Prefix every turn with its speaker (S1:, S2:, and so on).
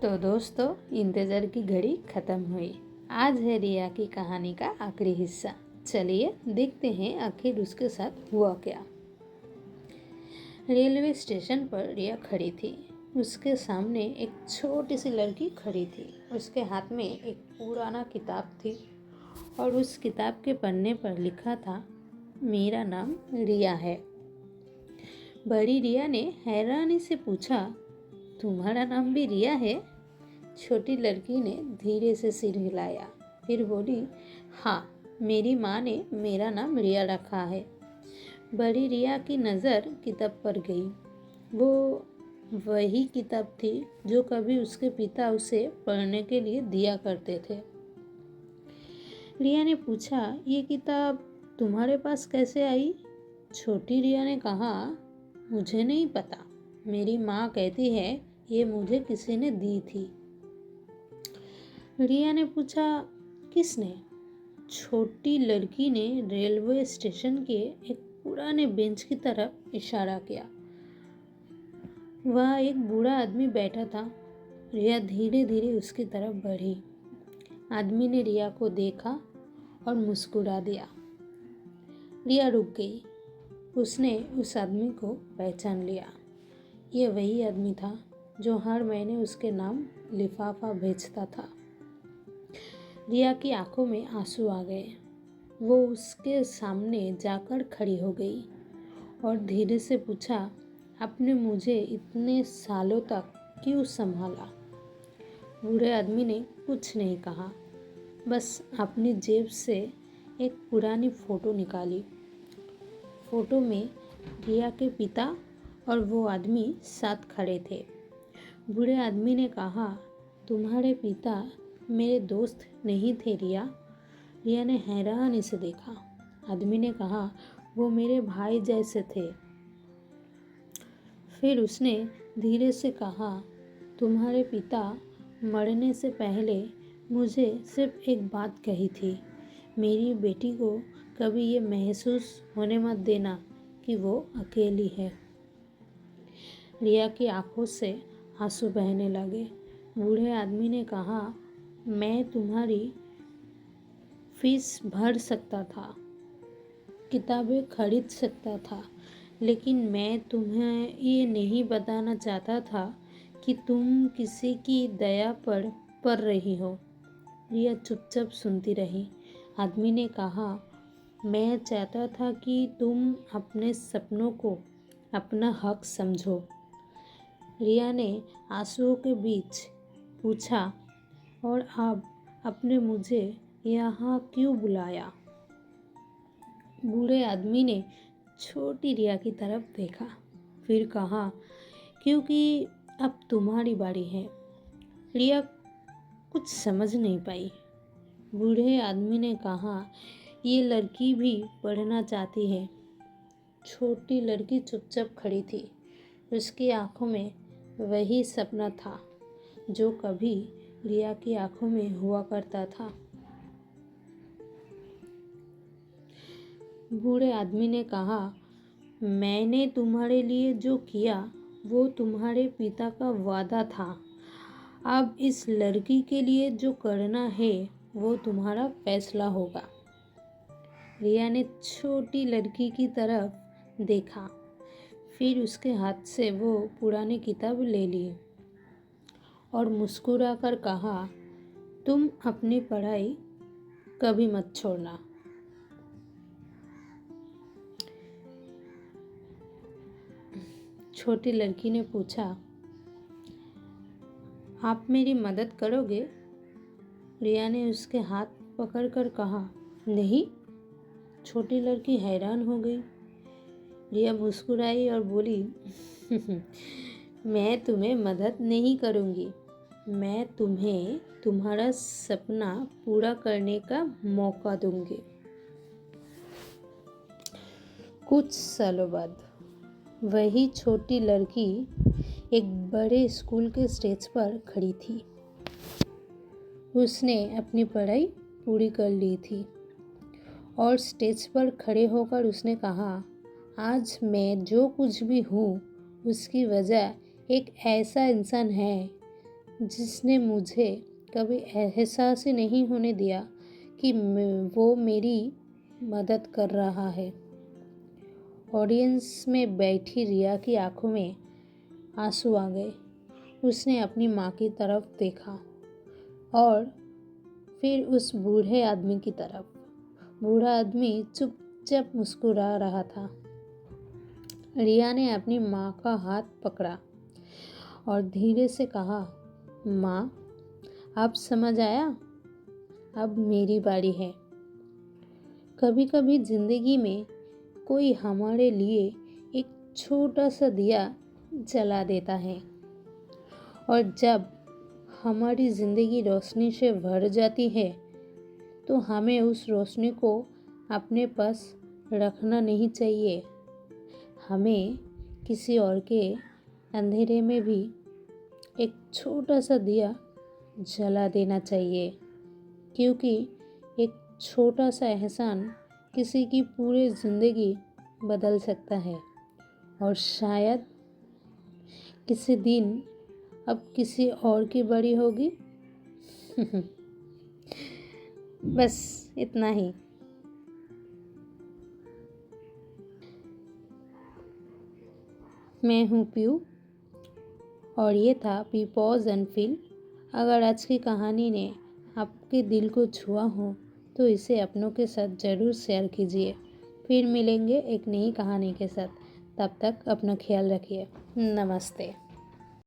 S1: तो दोस्तों, इंतज़ार की घड़ी ख़त्म हुई। आज है रिया की कहानी का आखिरी हिस्सा। चलिए देखते हैं आखिर उसके साथ हुआ क्या। रेलवे स्टेशन पर रिया खड़ी थी। उसके सामने एक छोटी सी लड़की खड़ी थी। उसके हाथ में एक पुराना किताब थी और उस किताब के पन्ने पर लिखा था, मेरा नाम रिया है। बड़ी रिया ने हैरानी से पूछा, तुम्हारा नाम भी रिया है? छोटी लड़की ने धीरे से सिर हिलाया, फिर बोली, हाँ, मेरी माँ ने मेरा नाम रिया रखा है। बड़ी रिया की नज़र किताब पर गई। वो वही किताब थी जो कभी उसके पिता उसे पढ़ने के लिए दिया करते थे। रिया ने पूछा, ये किताब तुम्हारे पास कैसे आई? छोटी रिया ने कहा, मुझे नहीं पता, मेरी माँ कहती है ये मुझे किसी ने दी थी। रिया ने पूछा, किसने? छोटी लड़की ने रेलवे स्टेशन के एक पुराने बेंच की तरफ इशारा किया। वहाँ एक बूढ़ा आदमी बैठा था। रिया धीरे धीरे उसकी तरफ बढ़ी। आदमी ने रिया को देखा और मुस्कुरा दिया। रिया रुक गई। उसने उस आदमी को पहचान लिया। ये वही आदमी था जो हर महीने उसके नाम लिफाफा भेजता था। रिया की आंखों में आंसू आ गए। वो उसके सामने जाकर खड़ी हो गई और धीरे से पूछा, आपने मुझे इतने सालों तक क्यों संभाला? बूढ़े आदमी ने कुछ नहीं कहा, बस अपनी जेब से एक पुरानी फ़ोटो निकाली। फ़ोटो में रिया के पिता और वो आदमी साथ खड़े थे। बूढ़े आदमी ने कहा, तुम्हारे पिता मेरे दोस्त नहीं थे रिया? रिया ने हैरानी से देखा। आदमी ने कहा, वो मेरे भाई जैसे थे। फिर उसने धीरे से कहा, तुम्हारे पिता मरने से पहले मुझे सिर्फ एक बात कही थी, मेरी बेटी को कभी ये महसूस होने मत देना कि वो अकेली है। रिया की आंखों से आंसू बहने लगे। बूढ़े आदमी ने कहा, मैं तुम्हारी फीस भर सकता था, किताबें खरीद सकता था, लेकिन मैं तुम्हें ये नहीं बताना चाहता था कि तुम किसी की दया पर पड़ रही हो। रिया चुपचाप सुनती रही। आदमी ने कहा, मैं चाहता था कि तुम अपने सपनों को अपना हक समझो। रिया ने आंसुओं के बीच पूछा, और अब आपने मुझे यहाँ क्यों बुलाया? बूढ़े आदमी ने छोटी रिया की तरफ देखा, फिर कहा, क्योंकि अब तुम्हारी बारी है। रिया कुछ समझ नहीं पाई। बूढ़े आदमी ने कहा, ये लड़की भी पढ़ना चाहती है। छोटी लड़की चुपचाप खड़ी थी। उसकी आंखों में वही सपना था जो कभी रिया की आंखों में हुआ करता था। बूढ़े आदमी ने कहा, मैंने तुम्हारे लिए जो किया वो तुम्हारे पिता का वादा था। अब इस लड़की के लिए जो करना है वो तुम्हारा फैसला होगा। रिया ने छोटी लड़की की तरफ देखा, फिर उसके हाथ से वो पुरानी किताब ले ली और मुस्कुराकर कहा, तुम अपनी पढ़ाई कभी मत छोड़ना। छोटी लड़की ने पूछा, आप मेरी मदद करोगे? रिया ने उसके हाथ पकड़कर कहा, नहीं। छोटी लड़की हैरान हो गई। रिया मुस्कुराई और बोली, मैं तुम्हें मदद नहीं करूँगी, मैं तुम्हें तुम्हारा सपना पूरा करने का मौका दूंगी। कुछ सालों बाद वही छोटी लड़की एक बड़े स्कूल के स्टेज पर खड़ी थी। उसने अपनी पढ़ाई पूरी कर ली थी और स्टेज पर खड़े होकर उसने कहा, आज मैं जो कुछ भी हूँ उसकी वजह एक ऐसा इंसान है जिसने मुझे कभी एहसास ही नहीं होने दिया कि वो मेरी मदद कर रहा है। ऑडियंस में बैठी रिया की आंखों में आंसू आ गए। उसने अपनी माँ की तरफ देखा और फिर उस बूढ़े आदमी की तरफ। बूढ़ा आदमी चुपचाप मुस्कुरा रहा था। रिया ने अपनी माँ का हाथ पकड़ा और धीरे से कहा, माँ, अब समझ आया? अब मेरी बारी है। कभी कभी जिंदगी में कोई हमारे लिए एक छोटा सा दिया जला देता है और जब हमारी ज़िंदगी रोशनी से भर जाती है तो हमें उस रोशनी को अपने पास रखना नहीं चाहिए। हमें किसी और के अंधेरे में भी एक छोटा सा दिया जला देना चाहिए, क्योंकि एक छोटा सा एहसान किसी की पूरी ज़िंदगी बदल सकता है। और शायद किसी दिन अब किसी और की बारी होगी। बस इतना ही। मैं हूँ पीयू और ये था बी पॉज एंड फील। अगर आज की कहानी ने आपके दिल को छुआ हो तो इसे अपनों के साथ ज़रूर शेयर कीजिए। फिर मिलेंगे एक नई कहानी के साथ। तब तक अपना ख्याल रखिए। नमस्ते।